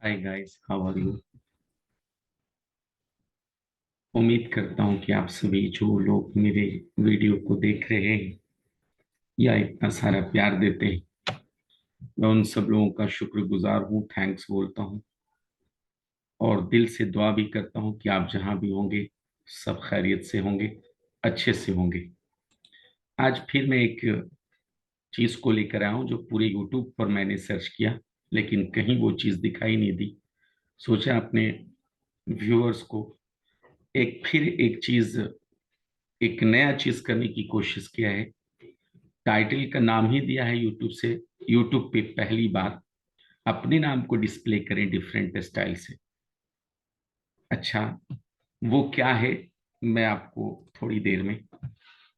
Hi guys, how are you. उम्मीद करता हूँ कि आप सभी जो लोग मेरे वीडियो को देख रहे हैं या इतना सारा प्यार देते हैं, मैं उन सब लोगों का शुक्रगुजार हूँ, थैंक्स बोलता हूँ। और दिल से दुआ भी करता हूँ कि आप जहाँ भी होंगे सब खैरियत से होंगे, अच्छे से होंगे। आज फिर मैं एक चीज को लेकर आया हूँ जो पूरे यूट्यूब पर मैंने सर्च किया, लेकिन कहीं वो चीज दिखाई नहीं दी। सोचा अपने व्यूअर्स को एक चीज, एक नया चीज करने की कोशिश किया है। टाइटल का नाम ही दिया है यूट्यूब से, यूट्यूब पे पहली बार अपने नाम को डिस्प्ले करें डिफरेंट स्टाइल से। अच्छा, वो क्या है मैं आपको थोड़ी देर में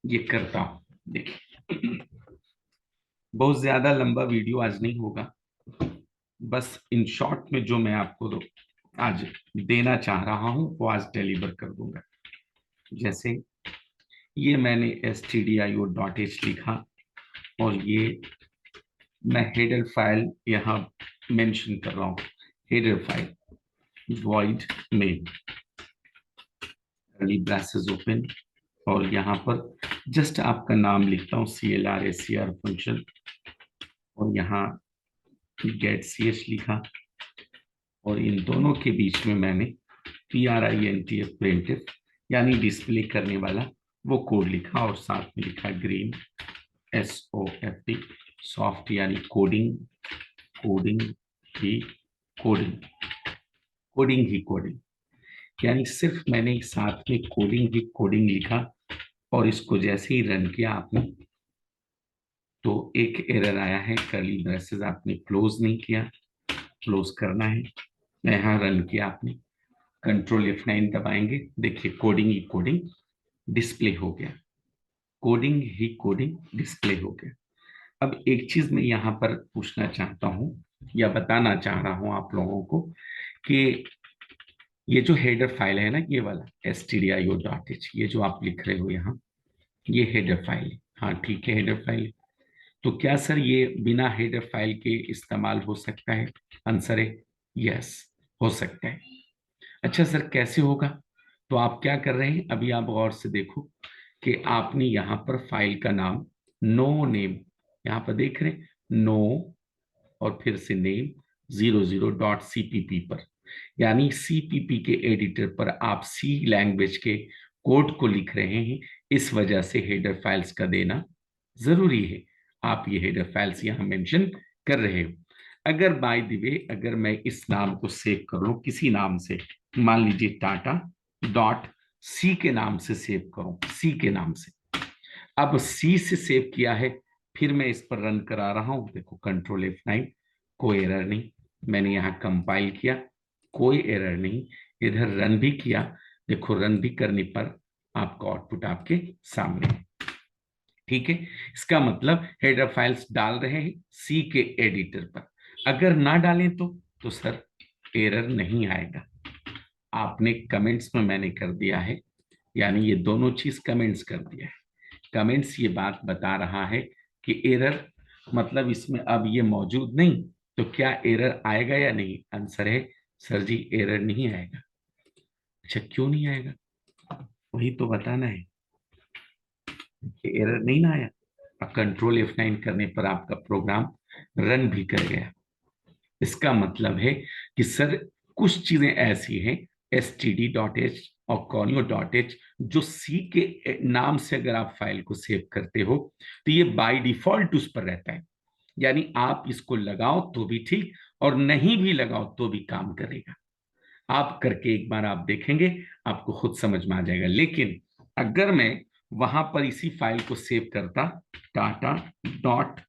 ये करता हूं। देखिए, बहुत ज्यादा लंबा वीडियो आज नहीं होगा। बस इन शॉर्ट में जो मैं आपको आज देना चाह रहा हूं वो आज डिलीवर कर दूंगा। जैसे ये मैंने stdio.h लिखा, और ये मैं हेडर फाइल यहाँ मेंशन कर रहा हूँ। Header file void main curly braces open, और यहाँ पर जस्ट आपका नाम लिखता हूँ CLR फंक्शन, और यहाँ गेट ch लिखा, और इन दोनों के बीच में मैंने printf प्रिंटफ यानी डिस्प्ले करने वाला वो कोड लिखा, और साथ में लिखा ग्रीन SOFT सॉफ्ट यानी कोडिंग, कोडिंग ही कोडिंग, कोडिंग ही कोडिंग। यानी सिर्फ मैंने साथ में कोडिंग ही कोडिंग लिखा, और इसको जैसे ही रन किया आपने तो एक एरर आया है, कर्ली ब्रेसेस आपने क्लोज नहीं किया, क्लोज करना है। यहाँ रन किया आपने, कंट्रोल F9 दबाएंगे, देखिए कोडिंग ही कोडिंग डिस्प्ले हो गया, कोडिंग ही कोडिंग डिस्प्ले हो गया। अब एक चीज मैं यहाँ पर पूछना चाहता हूँ या बताना चाह रहा हूँ आप लोगों को कि ये जो हेडर फाइल है ना, ये वाला stdio.h, ये जो आप लिख रहे हो यहाँ, ये हेडर फाइल है। हाँ ठीक है, हेडर फाइल। तो क्या सर ये बिना हेडर फाइल के इस्तेमाल हो सकता है? आंसर है यस, हो सकता है। अच्छा सर कैसे होगा? तो आप क्या कर रहे हैं, अभी आप गौर से देखो कि आपने यहाँ पर फाइल का नाम नो नेम, यहाँ पर देख रहे हैं नो, और फिर से नेम 00.cpp पर, यानी सीपीपी के एडिटर पर आप सी लैंग्वेज के कोड को लिख रहे हैं। इस वजह से हेडर फाइल्स का देना जरूरी है। आप ये हेडर फाइल्स यहाँ मेंशन कर रहे हो। अगर बाय द वे अगर मैं इस नाम को सेव कर लूं किसी नाम से, मान लीजिए टाटा डॉट सी के नाम से सेव करूं, सी के नाम से, अब सी से सेव किया है, फिर मैं इस पर रन करा रहा हूं, देखो कंट्रोल F9, कोई एरर नहीं। मैंने यहाँ कंपाइल किया, कोई एरर नहीं। इधर रन भी किया, देखो रन भी करने पर आपका आउटपुट आपके सामने है। ठीक है, इसका मतलब हेडर फाइल्स डाल रहे हैं सी के एडिटर पर। अगर ना डालें तो सर एरर नहीं आएगा। आपने कमेंट्स में मैंने कर दिया है, यानी ये दोनों चीज कमेंट्स कर दिया है। कमेंट्स ये बात बता रहा है कि एरर मतलब इसमें अब ये मौजूद नहीं, तो क्या एरर आएगा या नहीं? आंसर है सर जी एरर नहीं आएगा। अच्छा क्यों नहीं आएगा, वही तो बताना है कि एरर नहीं ना आया। अब कंट्रोल F9 करने पर आपका प्रोग्राम रन भी कर गया। इसका मतलब है कि सर कुछ चीजें ऐसी हैं std.h और conio.h जो सी के नाम से अगर आप फाइल को सेव करते हो तो ये बाय डिफॉल्ट उस पर रहता है। यानी आप इसको लगाओ तो भी ठीक, और नहीं भी लगाओ तो भी काम करेगा। आप करके एक बार आप देखेंगे, आपको खुद समझ में आ जाएगा। लेकिन अगर मैं वहां पर इसी फाइल को सेव करता टाटा डॉट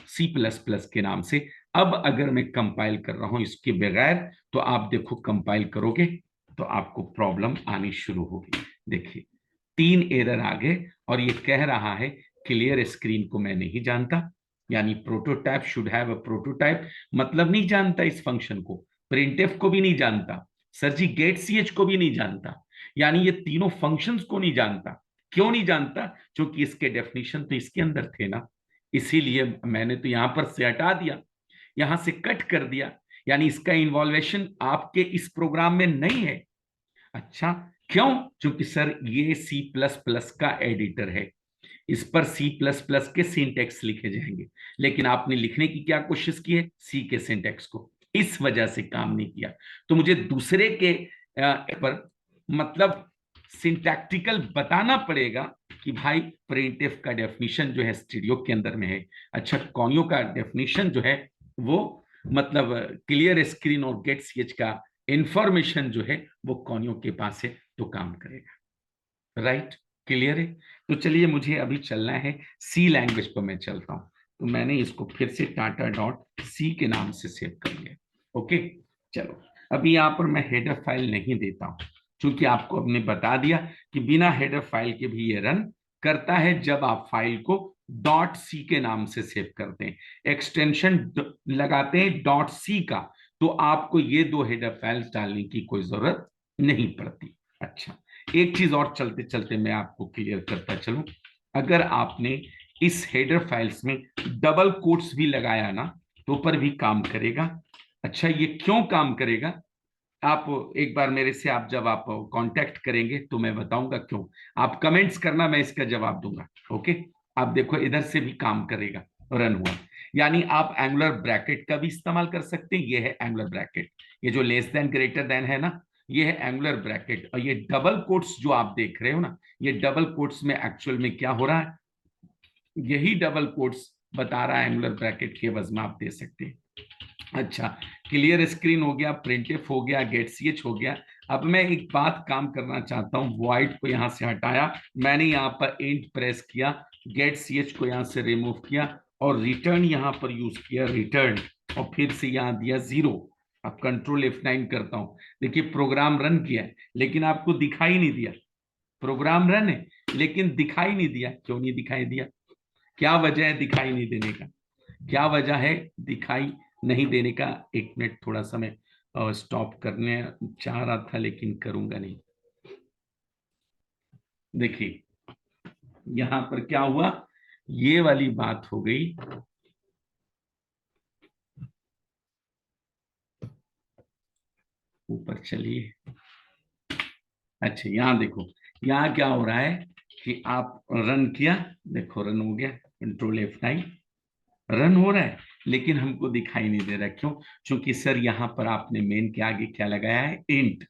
C++ के नाम से, अब अगर मैं कंपाइल कर रहा हूं इसके बगैर, तो आप देखो कंपाइल करोगे तो आपको प्रॉब्लम आनी शुरू होगी। देखिए 3 एरर आ गए, और ये कह रहा है क्लियर स्क्रीन को मैं नहीं जानता, यानी prototype should have a prototype, मतलब नहीं जानता इस फंक्शन को, प्रिंटफ को भी नहीं जानता, सर जी गेट ch को भी नहीं जानता, यानी ये तीनों फंक्शंस को नहीं जानता। क्यों नहीं जानता? क्योंकि इसके डेफिनेशन तो इसके अंदर थे ना, इसीलिए मैंने तो यहां पर से हटा दिया, यहां से कट कर दिया। यानी इसका इन्वॉल्वेशन आपके इस प्रोग्राम में नहीं है। अच्छा, क्यों? क्योंकि सर ये सी प्लस प्लस का एडिटर है, इस पर सी प्लस प्लस के सिंटेक्स लिखे जाएंगे, लेकिन आपने लिखने की क्या कोशिश की है? सी के सिंटेक्स को, इस वजह से काम नहीं किया। तो मुझे दूसरे के पर मतलब सिंटैक्टिकल बताना पड़ेगा कि भाई प्रिंटफ का डेफिनेशन जो है स्टीरियो के अंदर में है। अच्छा, कॉनियो का डेफिनेशन जो है वो मतलब क्लियर स्क्रीन और गेट सीएच का इंफॉर्मेशन जो है वो कॉनियो के पास है, तो काम करेगा। राइट, क्लियर है? तो चलिए, मुझे अभी चलना है सी लैंग्वेज पर, मैं चलता हूं। तो मैंने इसको फिर से टाटा डॉट सी के नाम से सेव कर लिया। ओके, चलो, अभी यहां पर मैं हेडर फाइल नहीं देता हूं, क्योंकि आपको हमने बता दिया कि बिना हेडर फाइल के भी ये रन करता है जब आप फाइल को डॉट सी के नाम से सेव करते हैं, एक्सटेंशन लगाते हैं डॉट सी का, तो आपको ये दो हेडर फाइल्स डालने की कोई जरूरत नहीं पड़ती। अच्छा, एक चीज और चलते चलते मैं आपको क्लियर करता चलूं, अगर आपने इस हेडर फाइल्स में डबल कोट्स भी लगाया ना, तो पर भी काम करेगा। अच्छा, ये क्यों काम करेगा? आप एक बार मेरे से आप जब आप कांटेक्ट करेंगे तो मैं बताऊंगा क्यों। आप कमेंट्स करना, मैं इसका जवाब दूंगा। ओके, आप देखो इधर से भी काम करेगा, रन हुआ। यानी आप एंगुलर ब्रैकेट का भी इस्तेमाल कर सकते हैं, ये है एंगुलर ब्रैकेट, ये जो लेस देन ग्रेटर देन है ना, ये है एंगुलर ब्रैकेट। और ये डबल कोट्स जो आप देख रहे हो ना, ये डबल कोट्स में एक्चुअल में क्या हो रहा है, यही डबल कोट्स बता रहा है एंगुलर ब्रैकेट के एवज में आप दे सकते हैं। अच्छा, क्लियर स्क्रीन हो गया, प्रिंटिफ हो गया, गेट सीएच हो गया। अब मैं एक बात काम करना चाहता हूं, वॉइड को यहां से हटाया मैंने, यहां पर इंट प्रेस किया, गेट सीएच को यहां से रिमूव किया और रिटर्न यहां पर यूज किया, रिटर्न, और फिर से यहां दिया 0। अब कंट्रोल F9 करता हूं, देखिए प्रोग्राम रन किया है लेकिन आपको दिखाई नहीं दिया। प्रोग्राम रन है लेकिन दिखाई नहीं दिया। क्यों नहीं दिखाई दिया? क्या वजह है दिखाई नहीं देने का? क्या वजह है दिखाई नहीं देने का? एक मिनट, थोड़ा सा मैं स्टॉप करने चाह रहा था लेकिन करूंगा नहीं। देखिए यहां पर क्या हुआ, ये वाली बात हो गई। ऊपर चलिए। अच्छा, यहां देखो, यहां क्या हो रहा है कि आप रन किया, देखो रन हो गया, कंट्रोल F9, रन हो रहा है लेकिन हमको दिखाई नहीं दे रहा। क्यों? क्योंकि सर यहां पर आपने मेन के आगे क्या लगाया है? इंट।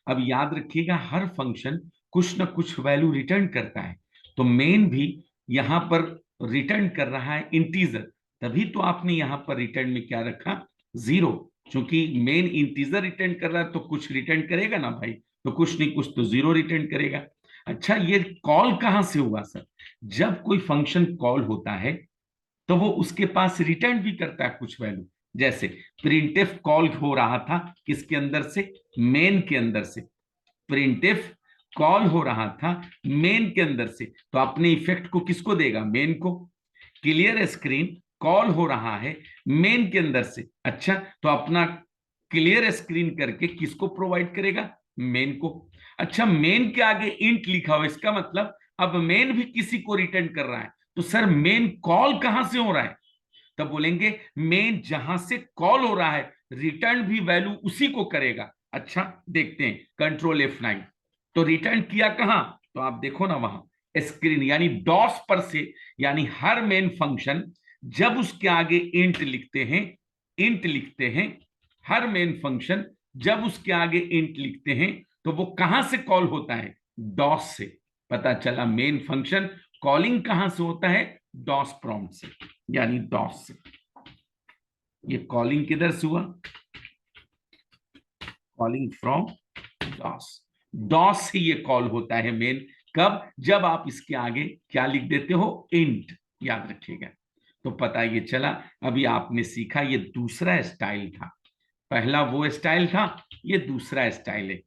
अब याद रखिएगा, हर फंक्शन कुछ ना कुछ वैल्यू रिटर्न करता है, तो मेन भी यहां पर रिटर्न कर रहा है इंटीजर, तभी तो आपने यहां पर रिटर्न में क्या रखा? 0। क्योंकि मेन इंटीजर रिटर्न कर रहा है तो कुछ रिटर्न करेगा ना भाई, तो कुछ नहीं कुछ तो 0 रिटर्न करेगा। अच्छा, ये कॉल कहां से हुआ सर? जब कोई फंक्शन कॉल होता है तो वो उसके पास रिटर्न भी करता है कुछ वैल्यू। जैसे प्रिंटफ कॉल हो रहा था किसके अंदर से? मेन के अंदर से। प्रिंटफ कॉल हो रहा था मेन के अंदर से, तो अपने इफेक्ट को किसको देगा? मेन को। क्लियर स्क्रीन कॉल हो रहा है मेन के अंदर से, अच्छा, तो अपना क्लियर स्क्रीन करके किसको प्रोवाइड करेगा? मेन को। अच्छा, मेन के आगे इंट लिखा हुआ, इसका मतलब अब मेन भी किसी को रिटर्न कर रहा है, तो सर मेन कॉल कहां से हो रहा है? तब बोलेंगे मेन जहां से कॉल हो रहा है रिटर्न भी वैल्यू उसी को करेगा। अच्छा, देखते हैं कंट्रोल F9, तो रिटर्न किया कहां? तो आप देखो ना वहां स्क्रीन, यानी डॉस पर से, यानी हर मेन फंक्शन जब उसके आगे इंट लिखते हैं, इंट लिखते हैं, हर मेन फंक्शन जब उसके आगे इंट लिखते हैं तो वो कहां से कॉल होता है? डॉस से। पता चला मेन फंक्शन कॉलिंग कहां से होता है? डॉस प्रॉम्प्ट से, यानी डॉस से। ये कॉलिंग किधर से हुआ? Calling from DOS. डॉस से ये कॉल होता है मेन, कब? जब आप इसके आगे क्या लिख देते हो? इंट। याद रखिएगा। तो पता ये चला, अभी आपने सीखा, ये दूसरा स्टाइल था, पहला वो स्टाइल था, ये दूसरा स्टाइल है।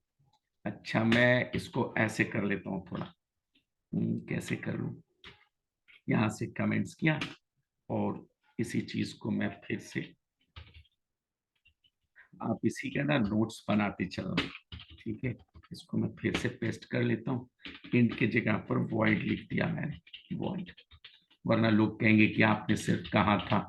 अच्छा, मैं इसको ऐसे कर लेता हूं थोड़ा, कैसे कर लूं? यहां से कमेंट्स किया और इसी चीज को मैं फिर से, आप इसी का ना नोट्स बनाते चलो, ठीक है? इसको मैं फिर से पेस्ट कर लेता हूँ, इंट के जगह पर वॉइड लिख दिया मैंने, वॉइड, वरना लोग कहेंगे कि आपने सिर्फ कहा था,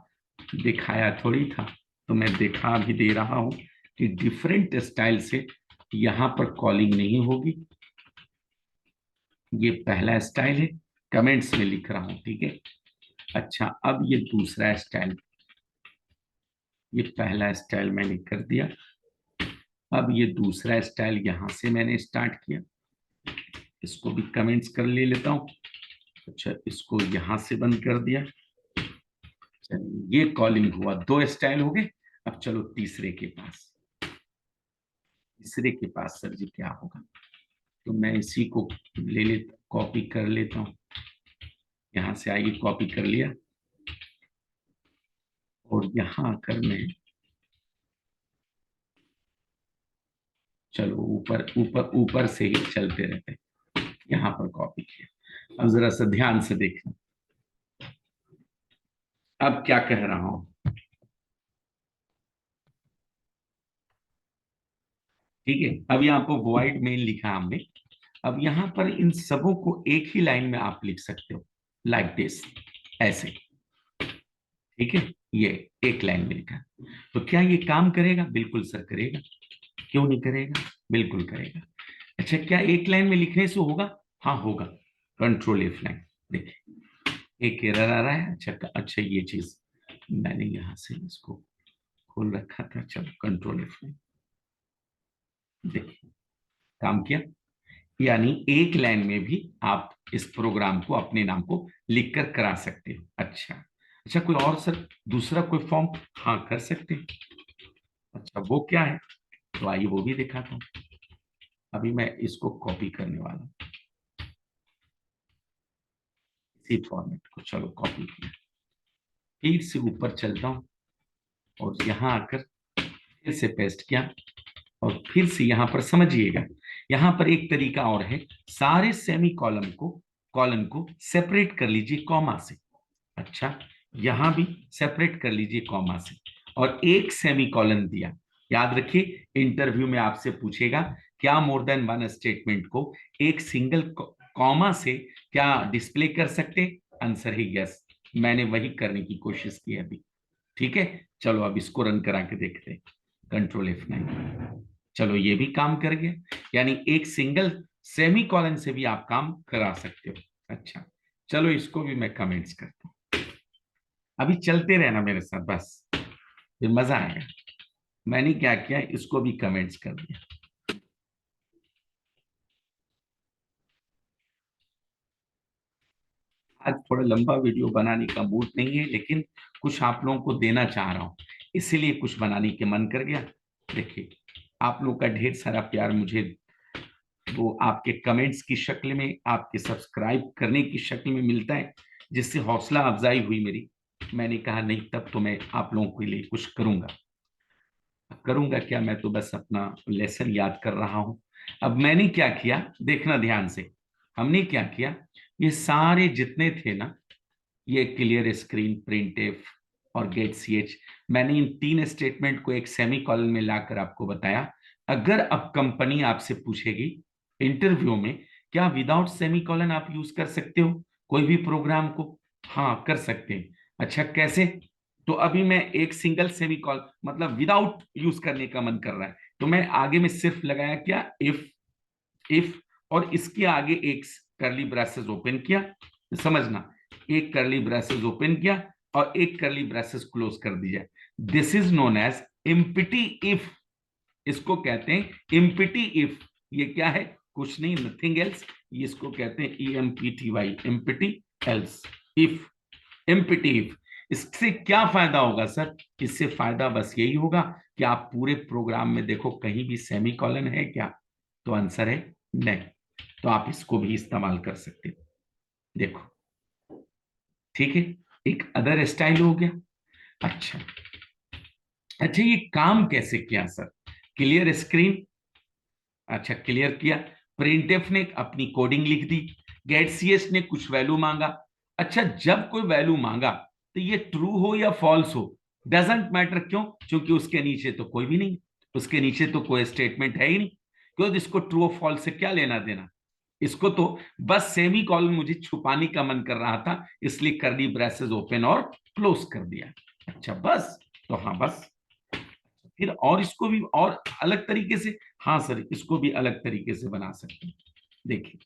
दिखाया थोड़ी था। तो मैं दिखा भी दे रहा हूं कि डिफरेंट स्टाइल से यहां पर कॉलिंग नहीं होगी। ये पहला स्टाइल है, कमेंट्स में लिख रहा हूं, ठीक है। अच्छा, अब ये दूसरा स्टाइल, ये पहला स्टाइल मैंने कर दिया। अब ये दूसरा स्टाइल यहां से मैंने स्टार्ट किया, इसको भी कमेंट्स कर ले लेता हूं। अच्छा, इसको यहां से बंद कर दिया। चलिए, ये कॉलिंग हुआ, दो स्टाइल हो गए। अब चलो तीसरे के पास। तीसरे के पास सर जी क्या होगा, तो मैं इसी को ले लेता, कॉपी कर लेता हूं। यहां से आइए, कॉपी कर लिया, और यहां आकर मैं, चलो ऊपर ऊपर ऊपर से ही चलते रहते, यहां पर कॉपी किया। अब जरा सा ध्यान से देखना, अब क्या कह रहा हूं, ठीक है। अब यहाँ पर वॉइड मेन लिखा हमने। अब यहां पर इन सबों को एक ही लाइन में आप लिख सकते हो, लाइक दिस, ऐसे, ठीक है। ये एक लाइन में लिखा, तो क्या ये काम करेगा? बिल्कुल सर करेगा, क्यों नहीं करेगा, बिल्कुल करेगा। अच्छा, क्या एक लाइन में लिखने से होगा? हाँ होगा। कंट्रोल F लाइन, देखिए एक एरर आ रहा है। अच्छा ये चीज मैंने यहां से इसको खोल रखा था, चलो कंट्रोल F लाइन, देखिए काम किया। यानी एक लाइन में भी आप इस प्रोग्राम को, अपने नाम को लिख कर करा सकते हो। अच्छा, अच्छा कोई और सर, दूसरा कोई फॉर्म? हाँ कर सकते हैं। अच्छा वो क्या है, तो आइए वो भी दिखाता हूँ। अभी मैं इसको कॉपी करने वाला हूँ, इसी फॉर्मेट को, चलो कॉपी किया, फिर से ऊपर चलता हूँ, और यहां आकर फिर से पेस्ट किया, और फिर से यहां पर समझिएगा, यहां पर एक तरीका और है, सारे सेमी कॉलम को सेपरेट कर लीजिए कॉमा से। अच्छा, यहां भी सेपरेट कर लीजिए कॉमा से, और एक सेमी कॉलन दिया। याद रखिए, इंटरव्यू में आपसे पूछेगा क्या मोर देन वन स्टेटमेंट को एक सिंगल कॉमा से क्या डिस्प्ले कर सकते? आंसर है यस। मैंने वही करने की कोशिश की अभी, ठीक है। चलो अब इसको रन करा के देखते हैं, कंट्रोल F9। चलो ये भी काम कर गया, यानी एक सिंगल सेमी कॉलन से भी आप काम करा सकते हो। अच्छा, चलो इसको भी मैं कमेंट्स करता हूं, अभी चलते रहना मेरे साथ बस, फिर मजा आएगा। मैंने क्या किया, इसको भी कमेंट्स कर दिया। आज थोड़ा लंबा वीडियो बनाने का मूड नहीं है, लेकिन कुछ आप लोगों को देना चाह रहा हूं, इसीलिए कुछ बनाने के मन कर गया। देखिए, आप लोगों का ढेर सारा प्यार मुझे वो आपके कमेंट्स की शक्ल में, आपके सब्सक्राइब करने की शक्ल में मिलता है, जिससे हौसला अफजाई हुई मेरी। मैंने कहा नहीं, तब तो मैं आप लोगों के लिए कुछ करूंगा। करूंगा क्या, मैं तो बस अपना लेसन याद कर रहा हूं। अब मैंने क्या किया, देखना ध्यान से, हमने क्या किया, ये सारे जितने थे ना, ये क्लियर स्क्रीन, प्रिंट एफ और गेट सी एच, मैंने इन तीन स्टेटमेंट को एक सेमी कॉलन में लाकर आपको बताया। अगर अब कंपनी आपसे पूछेगी इंटरव्यू में, क्या विदाउट सेमी कॉलन आप यूज कर सकते हो कोई भी प्रोग्राम को? हाँ कर सकते हैं। अच्छा कैसे? तो अभी मैं एक सिंगल सेमी कॉल, मतलब विदाउट यूज करने का मन कर रहा है, तो मैं आगे में सिर्फ लगाया क्या, इफ, और इसके आगे एक करली ब्रेसेस ओपन किया, समझना, एक करली ब्रेसेस ओपन किया और एक करली ब्रेसेस क्लोज कर दिया। This is known as empty if, इसको कहते हैं एम्प्टी इफ। ये क्या है, कुछ नहीं, नथिंग एल्स, इसको कहते हैं EMPTY, empty else, if, empty if. इससे क्या फायदा होगा सर? इससे फायदा बस यही होगा कि आप पूरे प्रोग्राम में देखो कहीं भी सेमी कॉलन है क्या, तो आंसर है नहीं। तो आप इसको भी इस्तेमाल कर सकते हो, देखो, ठीक है। एक अदर स्टाइल हो गया। अच्छा, अच्छा ये काम कैसे किया सर? क्लियर स्क्रीन, अच्छा क्लियर किया, प्रिंटफ ने अपनी कोडिंग लिख दी, गेट सीएस ने कुछ वैल्यू मांगा। अच्छा, जब कोई वैल्यू मांगा तो ये ट्रू हो या फॉल्स हो, डजेंट मैटर, क्यों? क्योंकि उसके नीचे तो कोई भी नहीं, उसके नीचे तो कोई स्टेटमेंट है ही नहीं, क्यों? इसको ट्रू और फॉल्स से क्या लेना देना, इसको तो बस सेमी कॉलन मुझे छुपाने का मन कर रहा था, इसलिए करली ब्रेसेस ओपन और क्लोज कर दिया। अच्छा बस, तो हाँ बस, फिर और इसको भी और अलग तरीके से, हाँ सर इसको भी अलग तरीके से बना सकते हैं। देखिए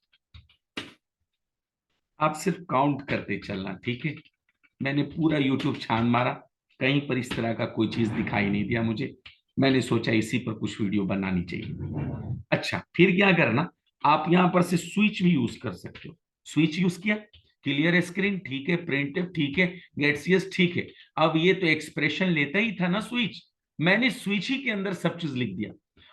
आप सिर्फ काउंट करते चलना, ठीक है। मैंने पूरा यूट्यूब छान मारा, कहीं पर इस तरह का कोई चीज दिखाई नहीं दिया मुझे। मैंने सोचा इसी पर कुछ वीडियो बनानी चाहिए। अच्छा फिर क्या करना, आप यहां पर से स्विच भी यूज कर सकते हो। स्विच यूज किया, क्लियर स्क्रीन ठीक है, प्रिंट ठीक है, गेट सीएस ठीक है। अब ये तो एक्सप्रेशन लेता ही था ना स्विच, मैंने स्विच ही के अंदर सब चीज लिख दिया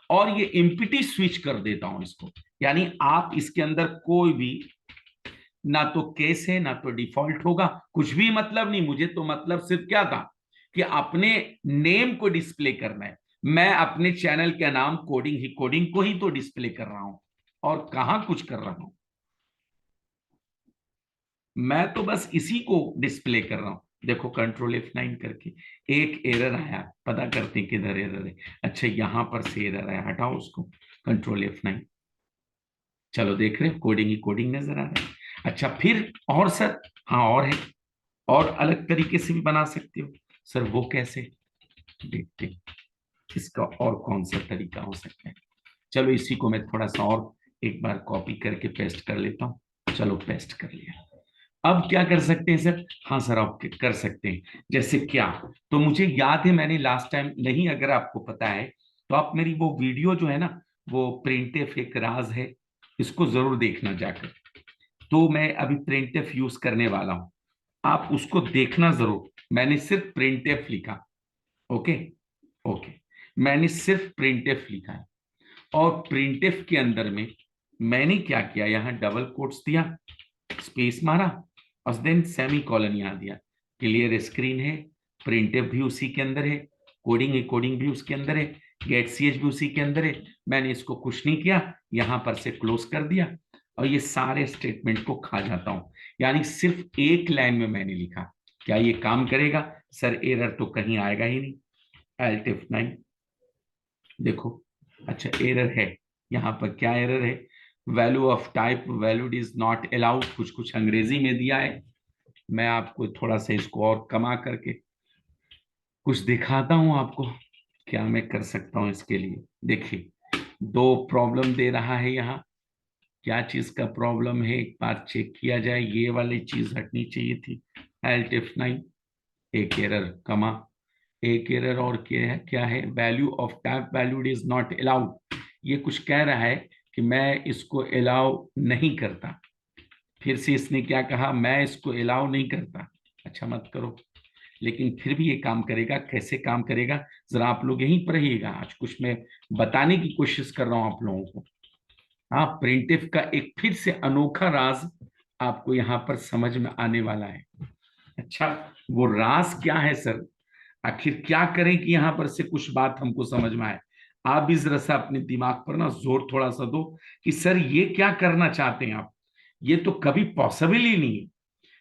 और ये एम्प्टी स्विच कर देता हूं इसको। यानी आप इसके अंदर कोई भी, ना तो केस है ना तो डिफॉल्ट होगा, कुछ भी मतलब नहीं। मुझे तो मतलब सिर्फ क्या था कि अपने नेम को डिस्प्ले करना है। मैं अपने चैनल का नाम कोडिंग को ही तो डिस्प्ले कर रहा हूं, और कहां कुछ कर रहा हूं। मैं तो बस इसी को डिस्प्ले कर रहा हूं। देखो कंट्रोल F9 करके एक एरर आया, पता करते हैं किधर एरर है। अच्छा यहां पर से एरर आया, हटाओ उसको, कंट्रोल F9। चलो देख रहे हो कोडिंग ही कोडिंग नजर आ रहा है। अच्छा फिर और सर, हाँ और है, और अलग तरीके से भी बना सकते हो। सर वो कैसे, देखते हैं इसका और कौन सा तरीका हो सकता है। चलो इसी को मैं थोड़ा सा और एक बार कॉपी करके पेस्ट कर लेता हूँ। चलो पेस्ट कर लिया। अब क्या कर सकते हैं सर, हाँ सर आप कर सकते हैं। जैसे क्या, तो मुझे याद है मैंने लास्ट टाइम, नहीं अगर आपको पता है तो आप मेरी वो वीडियो जो है ना, वो प्रिंटफ एक राज है, इसको जरूर देखना जाकर। तो मैं अभी प्रिंटफ यूज करने वाला हूं, आप उसको देखना जरूर। मैंने सिर्फ प्रिंटफ लिखा, ओके ओके, मैंने सिर्फ प्रिंटफ लिखा है। और प्रिंटफ के अंदर में मैंने क्या किया, यहां डबल कोट्स दिया, स्पेस मारा और देन सेमी कॉलन यहां दिया। क्लियर स्क्रीन है, प्रिंटफ भी उसी के अंदर है, कोडिंग भी उसके अंदर है, गेट सीएच भी उसी के अंदर है। मैंने इसको कुछ नहीं किया, यहां पर से क्लोज कर दिया और ये सारे स्टेटमेंट को खा जाता हूं। यानी सिर्फ एक लाइन में मैंने लिखा। क्या ये काम करेगा सर, एरर तो कहीं आएगा ही नहीं। Alt F9 देखो, अच्छा एरर है, यहाँ पर क्या एरर है, value of type valued is not allowed, कुछ कुछ अंग्रेजी में दिया है। मैं आपको थोड़ा सा इसको और कमा करके कुछ दिखाता हूं आपको, क्या मैं कर सकता हूं इसके लिए। देखिए दो प्रॉब्लम दे रहा है यहाँ, क्या चीज का प्रॉब्लम है एक बार चेक किया जाए। ये वाली चीज हटनी चाहिए थी। Alt F9, एक एरर कमा, एक एरर और क्या है, value of type valued is not allowed. ये कुछ कह रहा है कि मैं इसको अलाउ नहीं करता। फिर से इसने क्या कहा, मैं इसको अलाउ नहीं करता। अच्छा मत करो, लेकिन फिर भी ये काम करेगा। कैसे काम करेगा, जरा आप लोग यहीं पर रहिएगा, आज कुछ मैं बताने की कोशिश कर रहा हूं आप लोगों को। हाँ प्रिंटिफ का एक फिर से अनोखा राज आपको यहाँ पर समझ में आने वाला है। अच्छा वो राज क्या है सर, आखिर क्या करें कि यहां पर से कुछ बात हमको समझ में आए। आप भी जरा सा अपने दिमाग पर ना जोर थोड़ा सा दो कि सर ये क्या करना चाहते हैं आप। ये तो कभी पॉसिबल ही नहीं है,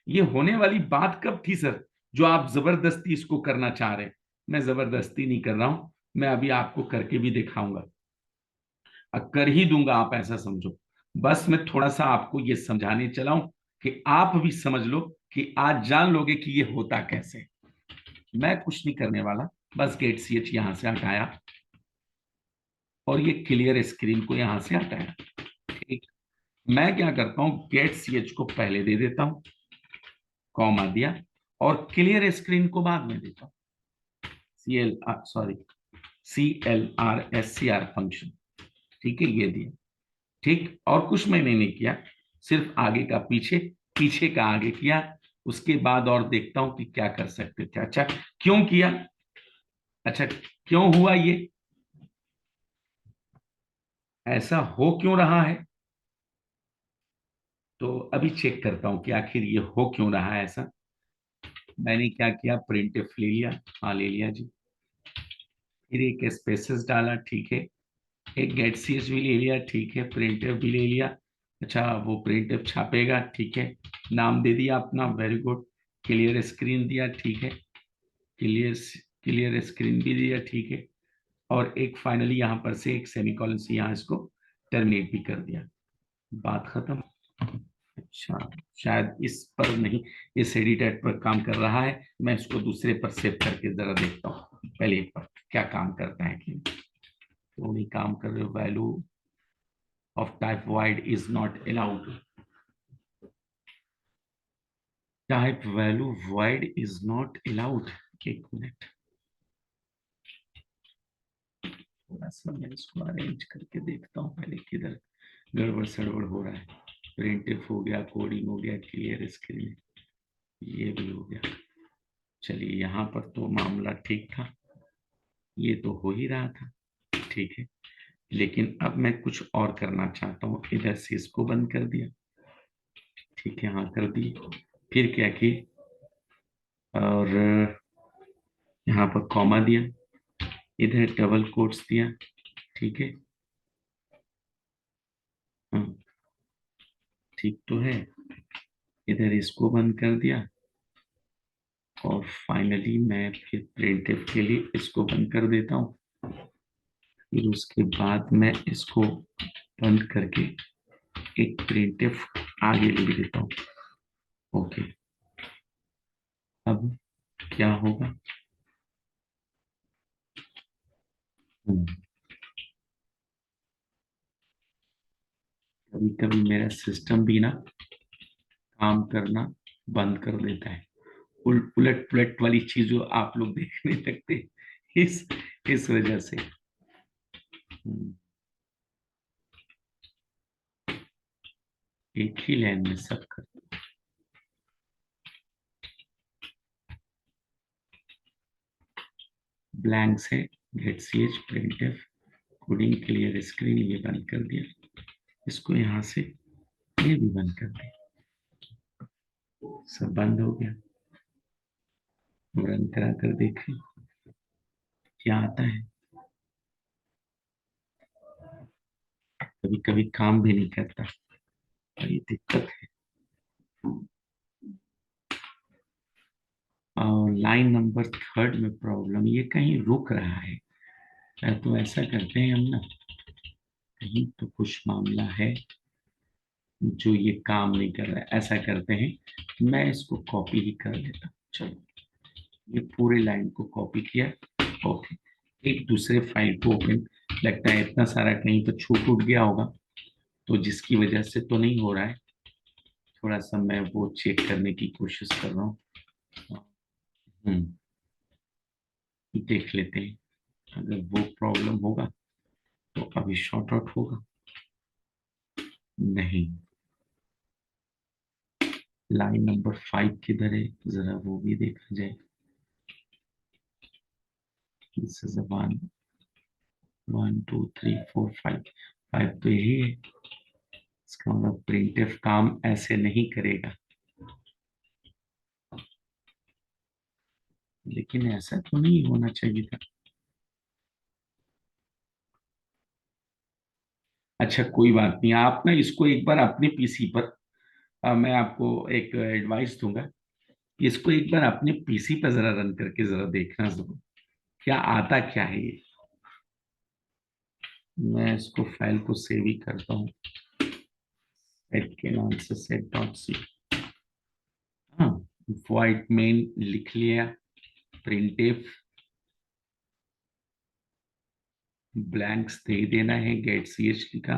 ये होने वाली बात कब थी सर जो आप जबरदस्ती इसको करना चाह रहे हैं। मैं जबरदस्ती नहीं कर रहा हूं, मैं अभी आपको करके भी दिखाऊंगा, कर ही दूंगा, आप ऐसा समझो। बस मैं थोड़ा सा आपको ये समझाने चला हूं कि आप भी समझ लो, कि आज जान लोगे कि ये होता कैसे। मैं कुछ नहीं करने वाला, बस गेट सीएच यहां से हटाया और ये क्लियर स्क्रीन को यहां से हटाया। ठीक, मैं क्या करता हूं, गेट सीएच को पहले दे देता हूं, कॉमा दिया, और क्लियर स्क्रीन को बाद में देता हूं। CLRSCR फंक्शन, ठीक है ये दिया। ठीक, और कुछ मैंने नहीं किया, सिर्फ आगे का पीछे, पीछे का आगे किया। उसके बाद और देखता हूं कि क्या कर सकते थे। अच्छा क्यों किया, अच्छा क्यों हुआ ये, ऐसा हो क्यों रहा है। तो अभी चेक करता हूं कि आखिर ये हो क्यों रहा है ऐसा। मैंने क्या किया, प्रिंटफ ले लिया, हाँ ले लिया जी। फिर एक स्पेसेस डाला, ठीक है। एक गेट सीएस भी ले लिया, ठीक है। प्रिंटफ भी ले लिया, अच्छा वो प्रिंटफ छापेगा, ठीक है। नाम दे दिया अपना, वेरी गुड। क्लियर स्क्रीन दिया, ठीक है। क्लियर क्लियर स्क्रीन भी दिया, ठीक है। और एक फाइनली यहाँ पर से एक सेमीकोलन से यहाँ इसको टर्मिनेट भी कर दिया, बात खत्म। अच्छा शायद इस पर नहीं, इस एडिटर पर काम कर रहा है, मैं इसको दूसरे पर सेव करके जरा देखता हूँ पहले एक बार। क्या काम करता है कि क्यों नहीं काम कर रहे हो। Value of type wide is not allowed. Type value wide is not allowed. एक मिनट, थोड़ा सा मैं इसको अरेंज करके देखता हूँ पहले किधर गड़बड़ सड़बड़ हो रहा है। प्रिंटिफ हो गया, कोडिंग हो गया, क्लियर स्क्रीन ये भी हो गया। चलिए यहाँ पर तो मामला ठीक था, ये तो हो ही रहा था, ठीक है। लेकिन अब मैं कुछ और करना चाहता हूँ। इधर से इसको बंद कर दिया, ठीक है, हाँ कर दिए। फिर क्या कि और यहाँ पर कॉमा दिया, इधर डबल कोट्स दिया, ठीक है। हाँ ठीक तो है। इधर इसको बंद कर दिया और फाइनली मैं फिर प्रिंटिव के लिए इसको बंद कर देता हूँ। फिर उसके बाद मैं इसको बंद करके एक प्रिंटिव आगे लिख देता हूँ। ओके, अब क्या होगा। कभी कभी मेरा सिस्टम भी ना काम करना बंद कर देता है। उलट पुलट वाली चीज जो आप लोग देखने लगते हैं, इस वजह से। एक ही लाइन में सब कर। ब्लैंक से get C H printf coding clear screen ये बंद कर दिया। इसको यहाँ से ये भी बंद कर दिया, सब बंद हो गया। रन करा कर देखें क्या आता है। कभी कभी काम भी नहीं करता, बड़ी दिक्कत है। और लाइन नंबर 3 में प्रॉब्लम, ये कहीं रुक रहा है। तो ऐसा करते हैं हम ना, कहीं तो कुछ मामला है जो ये काम नहीं कर रहा है। ऐसा करते हैं, मैं इसको कॉपी ही कर लेता हूँ। चलो, ये पूरे लाइन को कॉपी किया। ओके, एक दूसरे फाइल को ओपन, लगता है इतना सारा कहीं तो छूट उठ गया होगा, तो जिसकी वजह से तो नहीं हो रहा है। थोड़ा सा मैं वो चेक करने की कोशिश कर रहा हूँ। देख लेते हैं, अगर वो प्रॉब्लम होगा तो अभी शॉर्ट आउट होगा। नहीं, लाइन नंबर 5 किधर है, जरा वो भी देखा जाए। दिस इज 1 1 2 3 4 5, 5 तो यही है। इसका मतलब प्रिंटफ काम ऐसे नहीं करेगा। लेकिन ऐसा तो नहीं होना चाहिए था। अच्छा कोई बात नहीं, आप ना इसको एक बार अपने पीसी पर, मैं आपको एक एडवाइस दूंगा, इसको एक बार अपने पीसी पर जरा रन करके जरा देखना जरूर, क्या आता क्या है ये। मैं इसको फाइल को सेव ही करता हूँ, सेट के नाम से set.c। हाँ, void main लिख लिया, printf ब्लैंक्स दे देना है, गेट सी एच लिखा,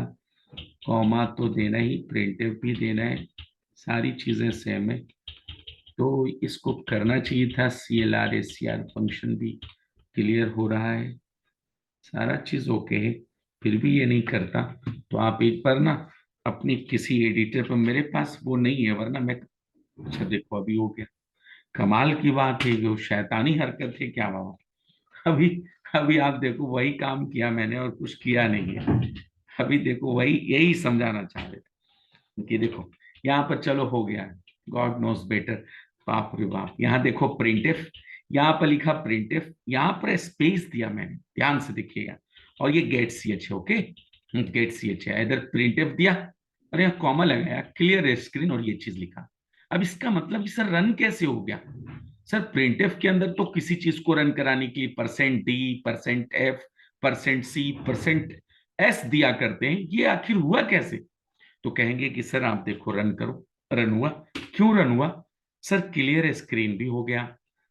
कॉमा तो देना ही, printf भी देना है, सारी चीजें सेम है। तो इसको करना चाहिए था, C L R S C R function भी क्लियर हो रहा है, सारा चीज ओके है, फिर भी ये नहीं करता। तो आप एक बार ना अपनी किसी एडिटर पर, मेरे पास वो नहीं है वरना मैं, अच्छा देखो अभी हो गया। कमाल की बात है, जो शैतानी हरकत है क्या बाबा। अभी अभी आप देखो वही काम किया मैंने और कुछ किया नहीं है। अभी देखो वही यही समझाना चाह रहे थे कि देखो यहाँ पर चलो हो गया, गॉड नोस बेटर। बाप रे बाप, यहाँ देखो प्रिंटिफ, यहाँ पर लिखा प्रिंटिफ, यहाँ पर स्पेस दिया मैंने, ध्यान से देखिएगा। और ये गेट सी एच है, ओके, गेट सी एच है, इधर प्रिंटिफ दिया और यहाँ कॉमा लगाया, क्लियर स्क्रीन और ये चीज लिखा। अब इसका मतलब सर रन कैसे हो गया। सर प्रिंटफ के अंदर तो किसी चीज को रन कराने के लिए %d, %f, %c, %s दिया करते हैं, ये आखिर हुआ कैसे। तो कहेंगे कि सर आप देखो रन करो, रन हुआ। क्यों रन हुआ। सर क्लियर स्क्रीन भी हो गया,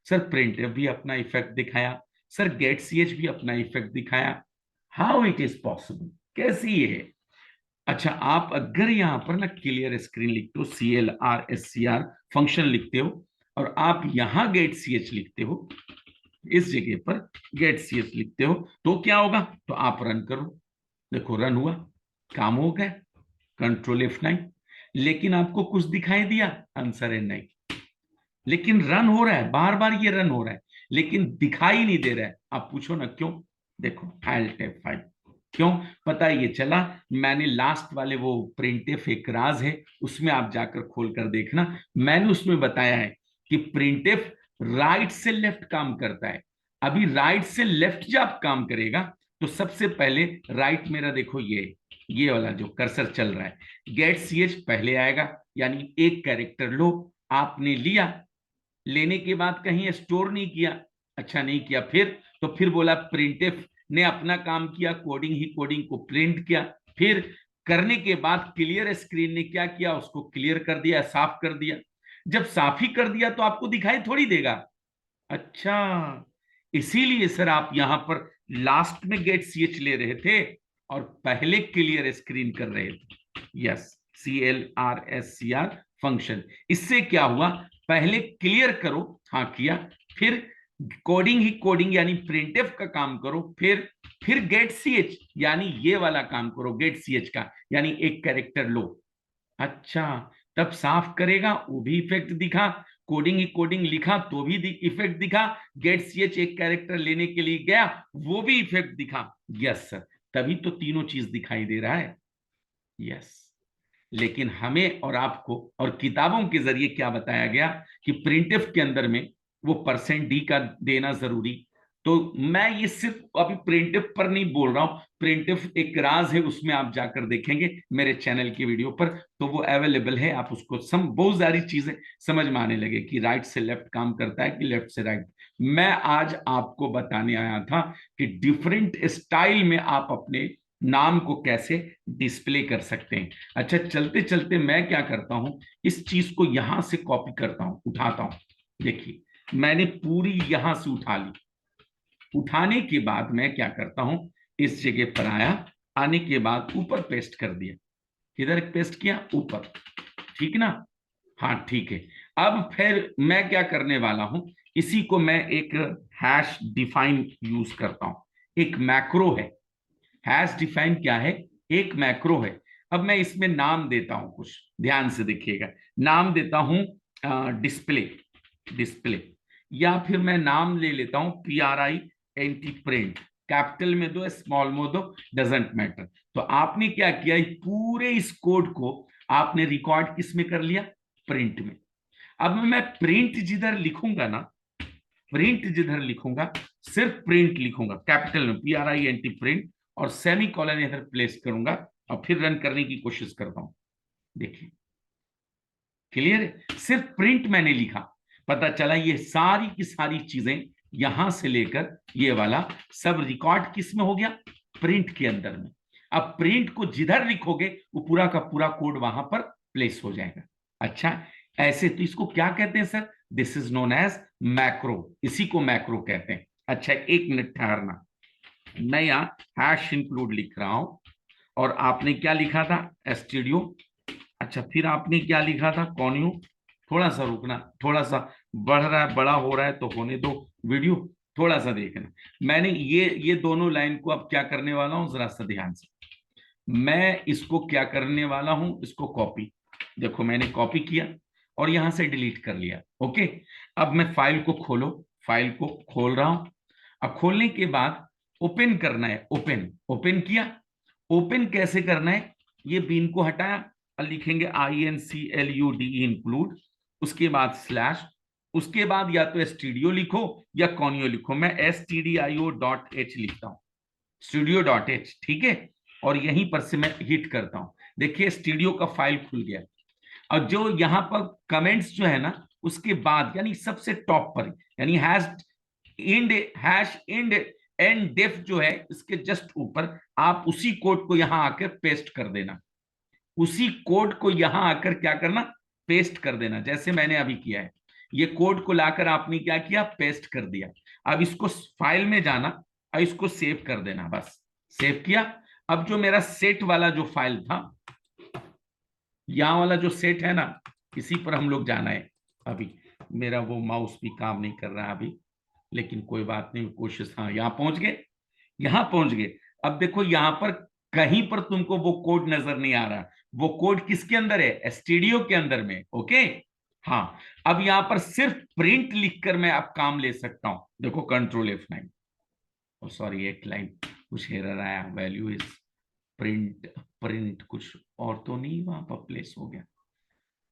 सर प्रिंटफ भी अपना इफेक्ट दिखाया, सर गेट सी एच भी अपना इफेक्ट दिखाया, हाउ इट इज पॉसिबल, कैसी ये है? अच्छा, आप अगर यहां पर ना क्लियर स्क्रीन लिखते हो, CLRSCR फंक्शन लिखते हो, और आप यहां गेट सी एच लिखते हो, इस जगह पर गेट सी एच लिखते हो, तो क्या होगा? तो आप रन करो, देखो रन हुआ, काम हो गया, कंट्रोल F9। लेकिन आपको कुछ दिखाई दिया? आंसर है नहीं। लेकिन रन हो रहा है, बार बार ये रन हो रहा है, लेकिन दिखाई नहीं दे रहा है। आप पूछो ना क्यों? देखो Alt F5, क्यों? पता है ये चला, मैंने लास्ट वाले वो प्रिंटफ एक राज है, उसमें आप जाकर खोल कर देखना, मैंने उसमें बताया है कि प्रिंटफ राइट से लेफ्ट काम करता है। अभी राइट से लेफ्ट जब काम करेगा, तो सबसे पहले राइट मेरा देखो, ये वाला जो कर्सर चल रहा है, गेट सी एच पहले आएगा, यानी एक कैरेक्टर लो, आपने लिया, लेने के बाद कहीं स्टोर नहीं किया, अच्छा नहीं किया, फिर बोला प्रिंटफ ने अपना काम किया, कोडिंग ही कोडिंग को प्रिंट किया, फिर करने के बाद क्लियर स्क्रीन ने क्या किया? उसको क्लियर कर दिया, साफ कर दिया। जब साफ ही कर दिया तो आपको दिखाई थोड़ी देगा। अच्छा, इसीलिए सर आप यहां पर लास्ट में गेट सी एच ले रहे थे और पहले क्लियर स्क्रीन कर रहे थे। यस, CLRSCR फंक्शन, इससे क्या हुआ? पहले क्लियर करो, हाँ किया, फिर कोडिंग ही कोडिंग यानी प्रिंटफ का काम करो, फिर गेट सी एच यानी ये वाला काम करो, गेट सी एच का यानी एक कैरेक्टर लो। अच्छा, तब साफ करेगा वो भी इफेक्ट दिखा, कोडिंग ही कोडिंग लिखा तो भी इफेक्ट दिखा, गेट सी एच एक कैरेक्टर लेने के लिए गया, वो भी इफेक्ट दिखा। यस सर, तभी तो तीनों चीज दिखाई दे रहा है। यस, लेकिन हमें और आपको और किताबों के जरिए क्या बताया गया कि प्रिंटफ के अंदर में वो %d का देना जरूरी। तो मैं ये सिर्फ अभी प्रिंटफ पर नहीं बोल रहा हूं, प्रिंटफ एक राज है, उसमें आप जाकर देखेंगे मेरे चैनल की वीडियो पर, तो वो अवेलेबल है, आप उसको बहुत सारी चीजें समझ में आने लगे कि राइट से लेफ्ट काम करता है कि लेफ्ट से राइट। मैं आज आपको बताने आया था कि डिफरेंट स्टाइल में आप अपने नाम को कैसे डिस्प्ले कर सकते हैं। अच्छा, चलते चलते मैं क्या करता हूं, इस चीज को यहां से कॉपी करता हूं, उठाता हूं। देखिए मैंने पूरी यहां से उठा ली, उठाने के बाद मैं क्या करता हूं, इस जगह पर आया, आने के बाद ऊपर पेस्ट कर दिया, किधर पेस्ट किया? ऊपर, ठीक ना? हाँ ठीक है। अब फिर मैं क्या करने वाला हूं, इसी को मैं एक हैश डिफाइन यूज करता हूं, एक मैक्रो है। हैश डिफाइन क्या है? एक मैक्रो है। अब मैं इसमें नाम देता हूं कुछ, ध्यान से देखिएगा, नाम देता हूं डिस्प्ले, डिस्प्ले, या फिर मैं नाम ले लेता हूं PRINT प्रिंट, कैपिटल में दो स्मॉल में दो, डजेंट मैटर। तो आपने क्या किया, पूरे इस कोड को आपने रिकॉर्ड किस में कर लिया? प्रिंट में। अब मैं प्रिंट जिधर लिखूंगा ना, प्रिंट जिधर लिखूंगा, सिर्फ प्रिंट लिखूंगा कैपिटल में, PRINT प्रिंट, और सेमी कॉलन इधर प्लेस करूंगा, और फिर रन करने की कोशिश करता हूं। देखिए क्लियर है, सिर्फ प्रिंट मैंने लिखा, पता चला ये सारी की सारी चीजें यहां से लेकर ये वाला सब रिकॉर्ड किस में हो गया? प्रिंट के अंदर में। अब प्रिंट को जिधर लिखोगे वो पूरा का पूरा कोड वहां पर प्लेस हो जाएगा। अच्छा, ऐसे तो इसको क्या कहते हैं sir? This is known as macro, इसी को मैक्रो कहते हैं। अच्छा, एक मिनट ठहरना, मैं यहाँ हैश इंक्लूड लिख रहा हूं, और आपने क्या लिखा था? एसटीडियो। अच्छा, फिर आपने क्या लिखा था? कॉन्यू। थोड़ा सा रुकना, थोड़ा सा बढ़ रहा है, बड़ा हो रहा है तो होने दो वीडियो, थोड़ा सा देखना। मैंने ये दोनों लाइन को अब क्या करने वाला हूं, जरा सा ध्यान से, मैं इसको क्या करने वाला हूं, इसको कॉपी, देखो मैंने कॉपी किया और यहां से डिलीट कर लिया। ओके, अब मैं फाइल को खोलो, फाइल को खोल रहा हूं। अब खोलने के बाद ओपन करना है, ओपन, ओपन किया। ओपन कैसे करना है? ये बीन को हटाया और लिखेंगे INCLUDE इंक्लूड, उसके बाद स्लैश, उसके बाद या तो स्टूडियो लिखो या कॉनियो लिखो, मैं stdio.h लिखता हूं, studio.h, ठीक है। और यहीं पर से मैं हिट करता हूं, देखिए स्टूडियो का फाइल खुल गया। और जो यहां पर कमेंट्स जो है ना, उसके बाद यानी सबसे टॉप पर, यानी हैश इंड एंड डेफ जो है, इसके जस्ट ऊपर आप उसी कोड को यहां आकर पेस्ट कर देना, उसी कोड को यहां आकर क्या करना? पेस्ट कर देना, जैसे मैंने अभी किया है। ये कोड को लाकर आपने क्या किया? पेस्ट कर दिया। अब इसको फाइल में जाना, अब इसको सेव कर देना, बस सेव किया। अब जो मेरा सेट वाला जो फाइल था, यहाँ वाला जो सेट है ना, इसी पर हम लोग जाना है। अभी मेरा वो माउस भी काम नहीं कर रहा अभी, लेकिन कोई बात नहीं, कोशिश। हाँ, यहाँ पहुंच गए, यहाँ पहुंच गए। अब देखो यहाँ पर कहीं पर तुमको वो कोड नजर नहीं आ रहा। वो कोड किसके अंदर है? एसटीडीओ के अंदर में। ओके, हाँ। अब यहाँ पर सिर्फ प्रिंट लिखकर मैं अब काम ले सकता हूं। देखो कंट्रोल F9। सॉरी, एक लाइन कुछ एरर आया, वैल्यू इज प्रिंट। प्रिंट कुछ और तो नहीं वहां पर प्लेस हो गया?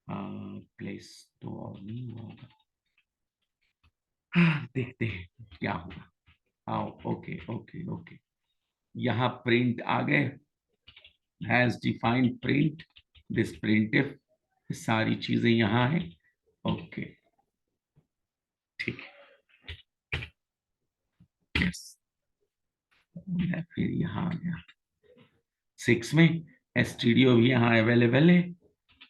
प्लेस तो और नहीं हुआ होगा। देखते हैं क्या हुआ। आओ, ओके ओके ओके, यहाँ प्रिंट आ गए। Has defined print this printf, सारी चीजें यहाँ है। ओके, ठीक है, यस। मैं फिर यहाँ आ गया 6 में। एसटीडीओ भी यहाँ अवेलेबल है,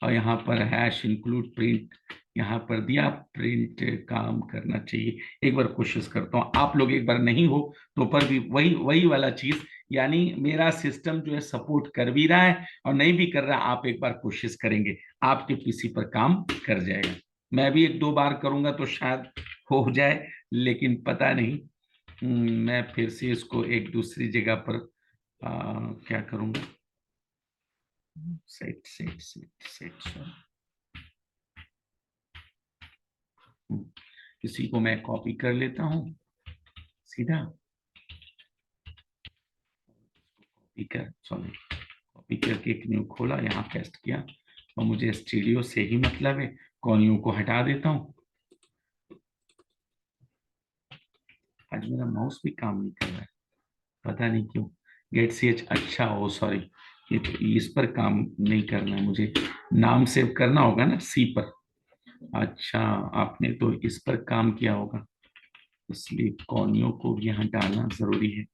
और यहाँ पर हैश इंक्लूड प्रिंट यहाँ पर दिया। प्रिंट काम करना चाहिए। एक बार कोशिश करता हूँ, आप लोग एक बार नहीं हो तो पर भी वही वही वाला चीज, यानी मेरा सिस्टम जो है सपोर्ट कर भी रहा है और नहीं भी कर रहा। आप एक बार कोशिश करेंगे, आपके पीसी पर काम कर जाएगा। मैं भी एक दो बार करूंगा तो शायद हो जाए, लेकिन पता नहीं। मैं फिर से इसको एक दूसरी जगह पर क्या करूंगा। सेट सेट सेट सेट, इसी को मैं कॉपी कर लेता हूं सीधा। कॉपी कर, सॉरी, कॉपी करके एक न्यू खोला, यहाँ पेस्ट किया। और मुझे स्टूडियो से ही मतलब है, कॉनियों को हटा देता हूँ। आज मेरा माउस भी काम नहीं कर रहा है, पता नहीं क्यों। गेट सी एच, अच्छा हो, सॉरी, ये तो इस पर काम नहीं करना है मुझे। नाम सेव करना होगा ना सी पर। अच्छा, आपने तो इस पर काम किया होगा, इसलिए कॉनियों को भी यहाँ डालना जरूरी है।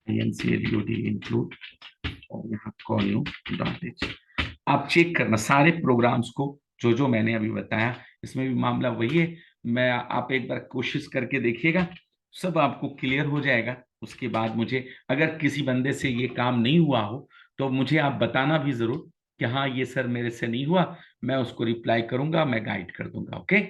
include, और यहाँ कॉनियो डॉट एच। आप चेक करना सारे प्रोग्राम्स को, जो जो मैंने अभी बताया, इसमें भी मामला वही है। मैं, आप एक बार कोशिश करके देखिएगा, सब आपको क्लियर हो जाएगा। उसके बाद मुझे, अगर किसी बंदे से ये काम नहीं हुआ हो तो मुझे आप बताना भी जरूर कि हाँ ये सर मेरे से नहीं हुआ। मैं उसको रिप्लाई करूंगा, मैं गाइड कर दूंगा। ओके।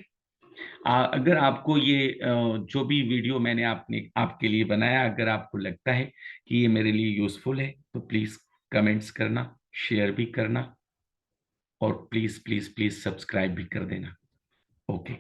अगर आपको ये जो भी वीडियो मैंने आपने आपके लिए बनाया, अगर आपको लगता है कि ये मेरे लिए यूजफुल है, तो प्लीज कमेंट्स करना, शेयर भी करना, और प्लीज प्लीज प्लीज सब्सक्राइब भी कर देना। ओके।